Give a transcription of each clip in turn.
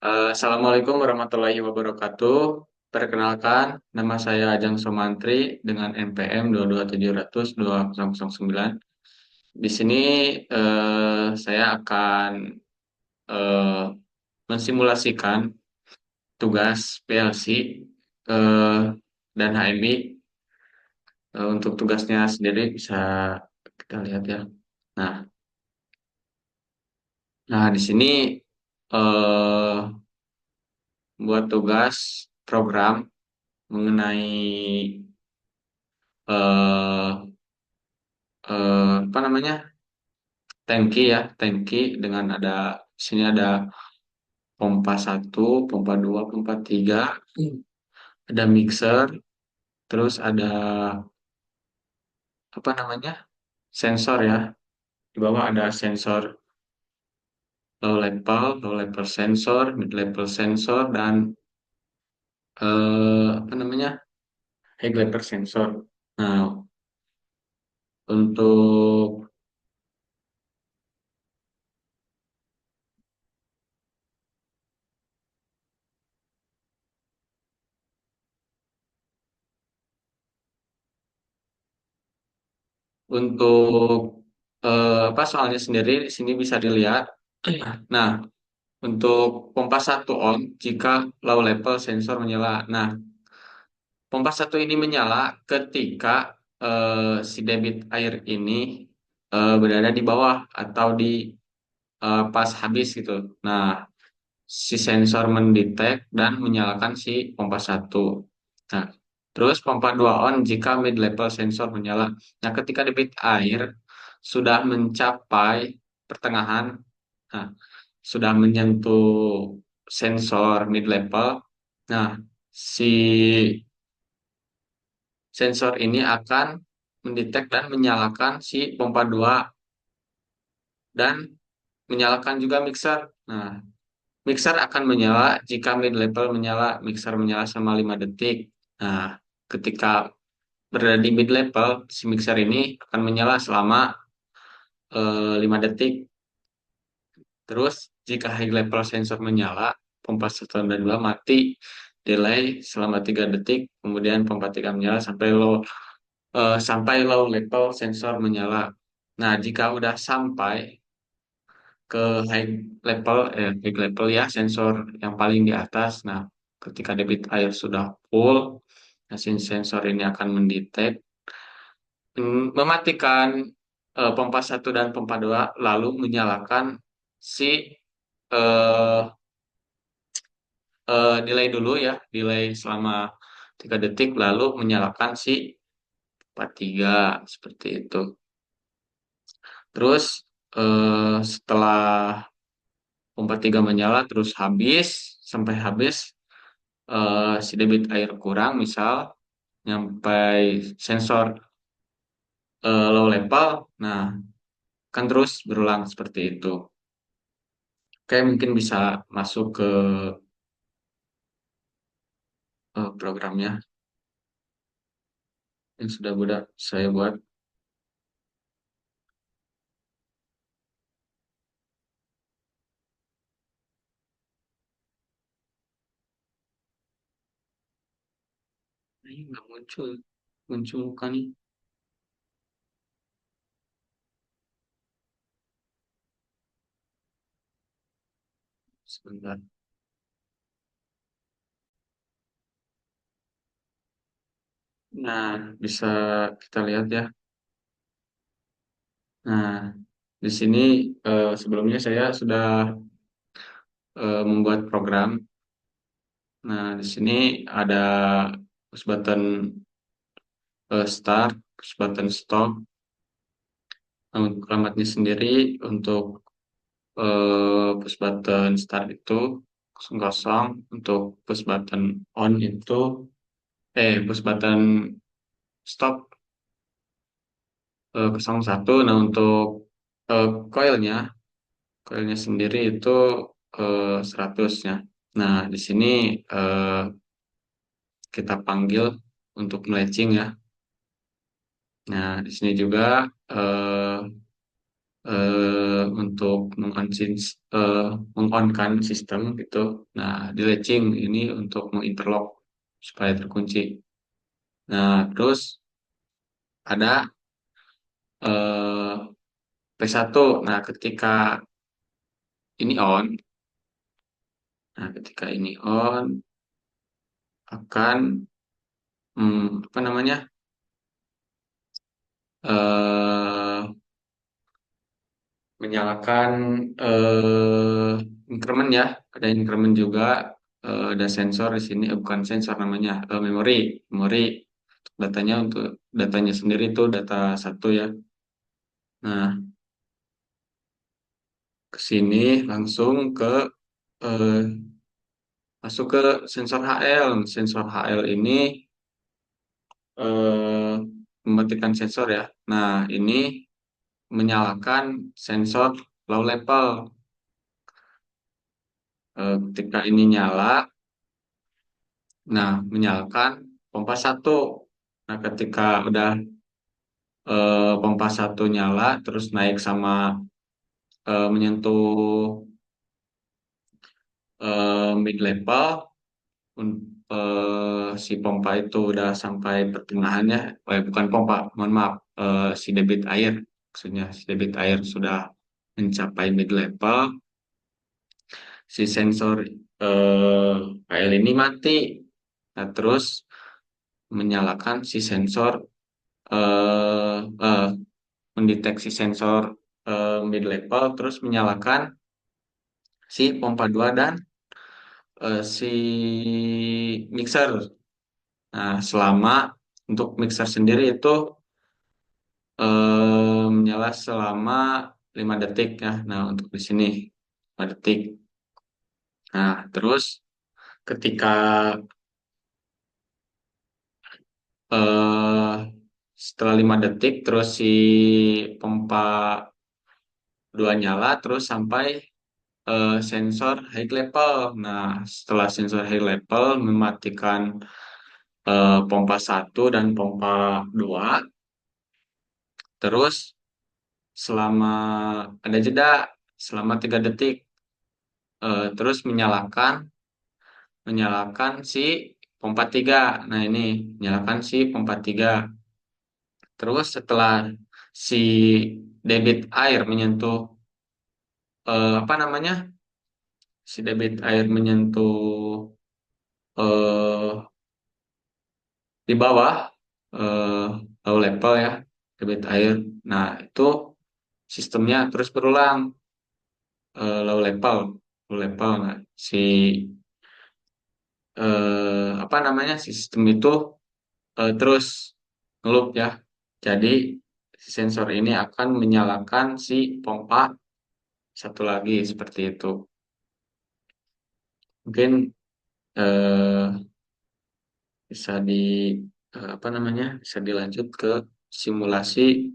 Assalamualaikum warahmatullahi wabarakatuh. Perkenalkan, nama saya Ajeng Somantri dengan NPM 22700-2009. Di sini saya akan eh, mensimulasikan tugas PLC eh, dan HMI. Untuk tugasnya sendiri bisa kita lihat ya. Nah, di sini eh, buat tugas program mengenai eh, apa namanya, tangki ya, tangki dengan ada di sini ada pompa satu, pompa 2, pompa 3, ada mixer, terus ada apa namanya, sensor ya. Di bawah ada sensor low level sensor, mid level sensor, dan apa namanya, high level sensor. Nah, untuk untuk apa soalnya sendiri di sini bisa dilihat. Nah, untuk pompa satu on jika low level sensor menyala. Nah, pompa satu ini menyala ketika si debit air ini berada di bawah atau di pas habis gitu. Nah, si sensor mendetek dan menyalakan si pompa satu. Nah, terus pompa 2 on jika mid level sensor menyala. Nah, ketika debit air sudah mencapai pertengahan, nah, sudah menyentuh sensor mid level. Nah, si sensor ini akan mendetek dan menyalakan si pompa 2 dan menyalakan juga mixer. Nah, mixer akan menyala jika mid level menyala, mixer menyala selama 5 detik. Nah, ketika berada di mid level, si mixer ini akan menyala selama 5 detik. Terus, jika high level sensor menyala, pompa 1 dan 2 mati, delay selama 3 detik, kemudian pompa 3 menyala sampai low level sensor menyala. Nah, jika udah sampai ke high high level ya, sensor yang paling di atas. Nah, ketika debit air sudah full, nah, sensor ini akan mendetek, mematikan pompa satu dan pompa 2 lalu menyalakan si eh, delay dulu ya, delay selama 3 detik, lalu menyalakan si pompa 3 seperti itu. Terus setelah pompa 3 menyala terus habis sampai habis, si debit air kurang misal nyampai sensor low level, nah kan terus berulang seperti itu. Oke, mungkin bisa masuk ke programnya yang sudah udah saya buat. Ini nggak muncul, muncul kan nih, sebentar. Nah, bisa kita lihat ya. Nah, di sini sebelumnya saya sudah membuat program. Nah, di sini ada push button start, push button stop. Nah, untuk alamatnya sendiri, untuk push button start itu kosong kosong, untuk push button on itu push button stop 01. Nah, untuk eh, coilnya coilnya sendiri itu 100-nya. Nah, di sini eh, kita panggil untuk matching ya. Nah, di sini juga eh, untuk mengonkan sistem gitu. Nah, di latching ini untuk menginterlock supaya terkunci. Nah, terus ada eh, P1. Nah, ketika ini on, ketika ini on akan apa namanya? eh Menyalakan eh increment ya. Ada increment juga, ada sensor di sini, bukan sensor namanya, memori. Memori datanya untuk datanya sendiri itu data satu ya. Nah, ke sini langsung ke eh, masuk ke sensor HL. Sensor HL ini eh, mematikan sensor ya. Nah, ini menyalakan sensor low level. Ketika ini nyala, nah menyalakan pompa satu. Nah, ketika udah pompa satu nyala, terus naik sama menyentuh mid level, si pompa itu udah sampai pertengahannya, bukan pompa, mohon maaf, si debit air, maksudnya si debit air sudah mencapai mid level, si sensor KL ini mati. Nah, terus menyalakan si sensor, eh, eh, mendeteksi sensor mid level, terus menyalakan si pompa 2 dan si mixer. Nah, selama untuk mixer sendiri itu menyala selama 5 detik ya. Nah, untuk di sini 5 detik. Nah, terus ketika eh, setelah 5 detik terus si pompa 2 nyala terus sampai sensor high level. Nah, setelah sensor high level mematikan pompa satu dan pompa 2, terus selama ada jeda selama 3 detik, terus menyalakan si pompa 3. Nah, ini menyalakan si pompa 3. Terus setelah si debit air menyentuh apa namanya? Si debit air menyentuh eh di bawah eh low level ya, debit air. Nah, itu sistemnya terus berulang, low level. Nah, si apa namanya, si sistem itu terus ngeloop ya. Jadi si sensor ini akan menyalakan si pompa satu lagi seperti itu. Mungkin eh, bisa apa namanya, bisa dilanjut ke simulasi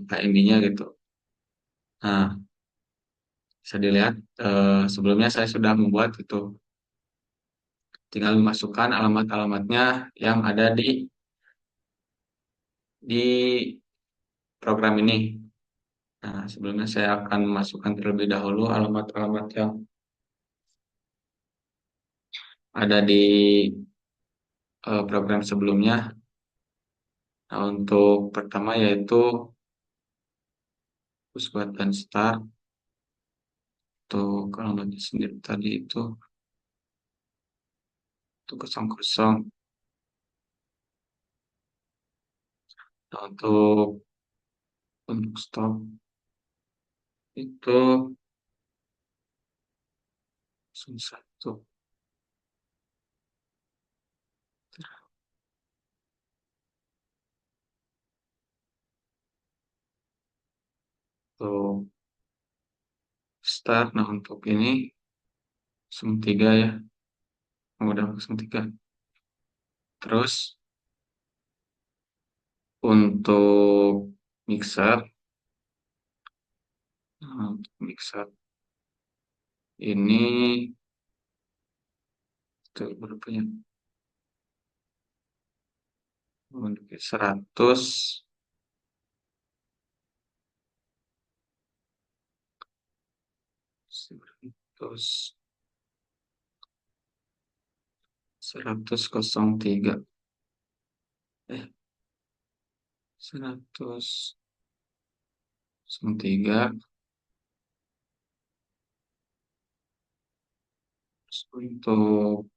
HMI-nya gitu. Nah, bisa dilihat sebelumnya saya sudah membuat itu. Tinggal memasukkan alamat-alamatnya yang ada di program ini. Nah, sebelumnya saya akan memasukkan terlebih dahulu alamat-alamat yang ada di program sebelumnya. Nah, untuk pertama yaitu push button start. Untuk alamatnya sendiri tadi itu kosong kosong. Nah, untuk stop itu satu. Untuk start, nah untuk ini 3 ya, udah 3. Terus untuk mixer, untuk mixer ini itu berapa ya? Untuk 100 100, 100,3. Eh, 100,3. Terus untuk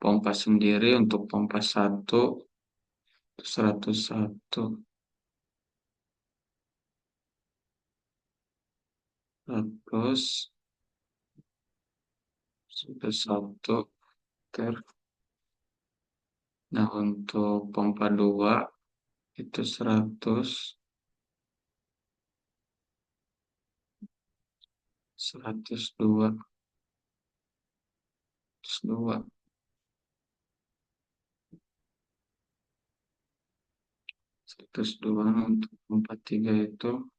pompa sendiri, untuk pompa satu, 101. 100, 101 liter. Nah, untuk pompa 2 itu 100, 102, 102, 102. Untuk pompa 3 itu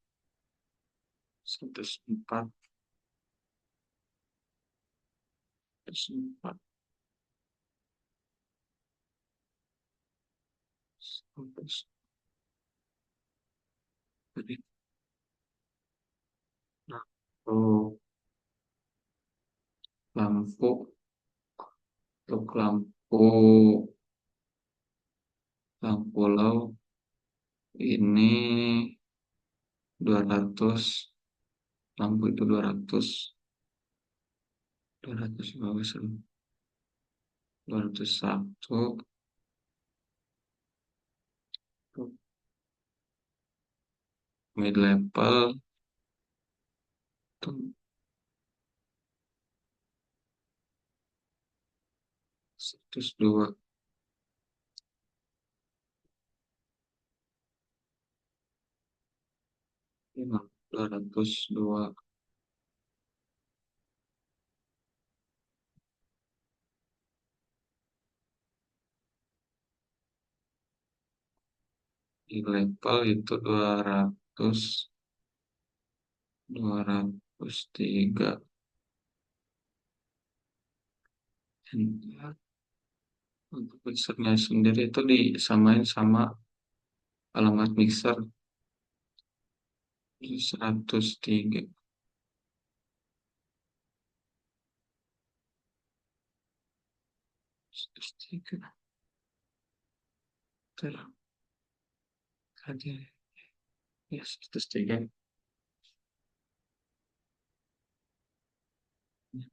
104, 104, 104. Jadi, nah, untuk lampu, untuk lampu low ini 200, lampu itu 200, 200 bagus, 201. Mid level itu 102, lima, 202. Di level itu 200, 203. Dan untuk mixernya sendiri itu disamain sama alamat mixer di 103, 103. Bentar, tadi ya 103.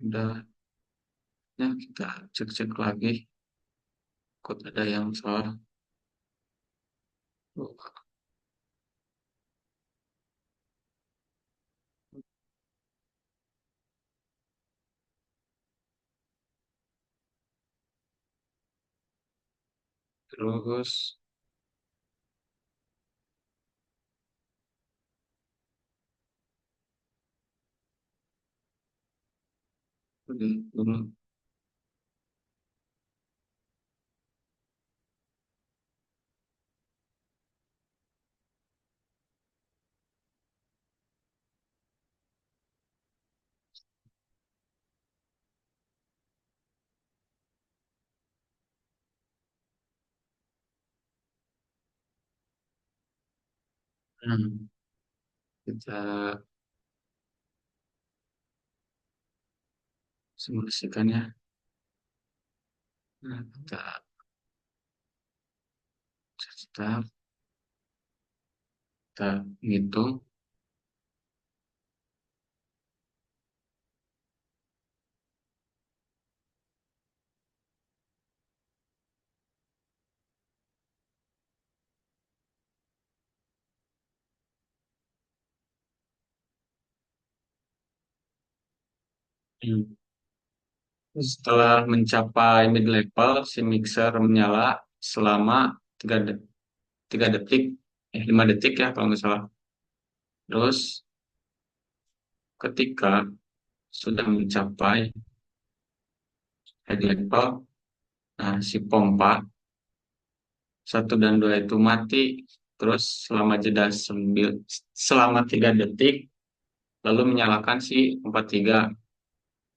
Udah, ya kita cek-cek lagi. Kok ada yang salah. Terus, udah dulu. Hmm, kita simulasikan ya. Nah, kita, kita hitung. Hmm. Setelah mencapai mid level, si mixer menyala selama 3 detik, 3 detik, 5 detik ya kalau nggak salah. Terus ketika sudah mencapai head level, nah si pompa satu dan 2 itu mati. Terus selama 3 detik, lalu menyalakan si pompa 3.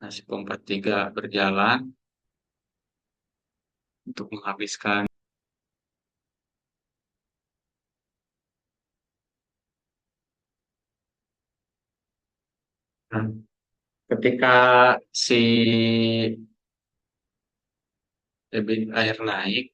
Nah, si pompa 3 berjalan untuk menghabiskan. ketika si debit air naik,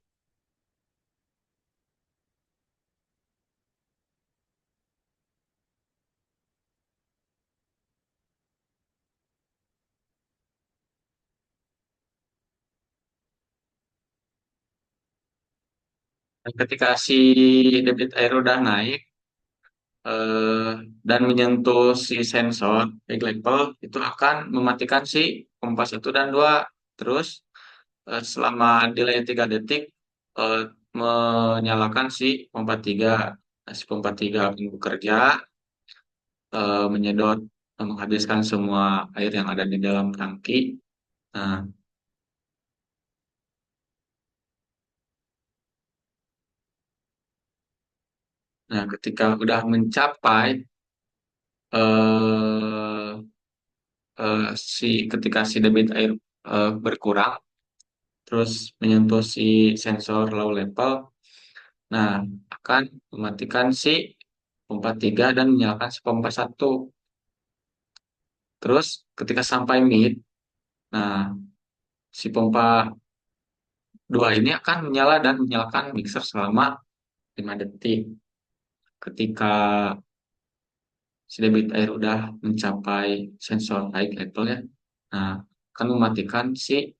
dan ketika si debit air udah naik eh, dan menyentuh si sensor baik level itu akan mematikan si pompa satu dan dua. Terus selama delay 3 detik eh, menyalakan si pompa tiga. Nah, si pompa tiga akan bekerja menyedot menghabiskan semua air yang ada di dalam tangki. Nah, ketika udah mencapai eh, eh, ketika si debit air berkurang terus menyentuh si sensor low level, nah akan mematikan si pompa 3 dan menyalakan si pompa satu. Terus ketika sampai mid, nah si pompa 2 ini akan menyala dan menyalakan mixer selama 5 detik. Ketika si debit air udah mencapai sensor high level ya, nah akan mematikan si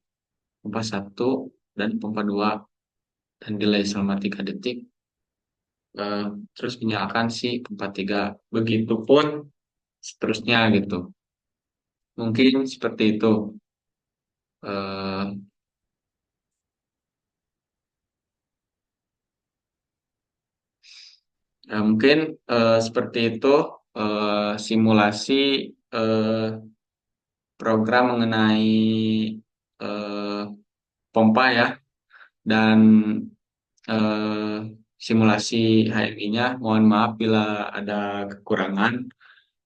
pompa satu dan pompa 2 dan delay selama 3 detik, eh, terus menyalakan si pompa 3. Begitupun seterusnya gitu. Mungkin seperti itu. Eh, mungkin seperti itu simulasi eh, program mengenai eh, pompa ya dan eh, simulasi HMI-nya. Mohon maaf bila ada kekurangan.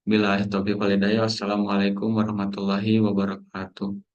Bila taufiq walhidayah. Wassalamualaikum warahmatullahi wabarakatuh.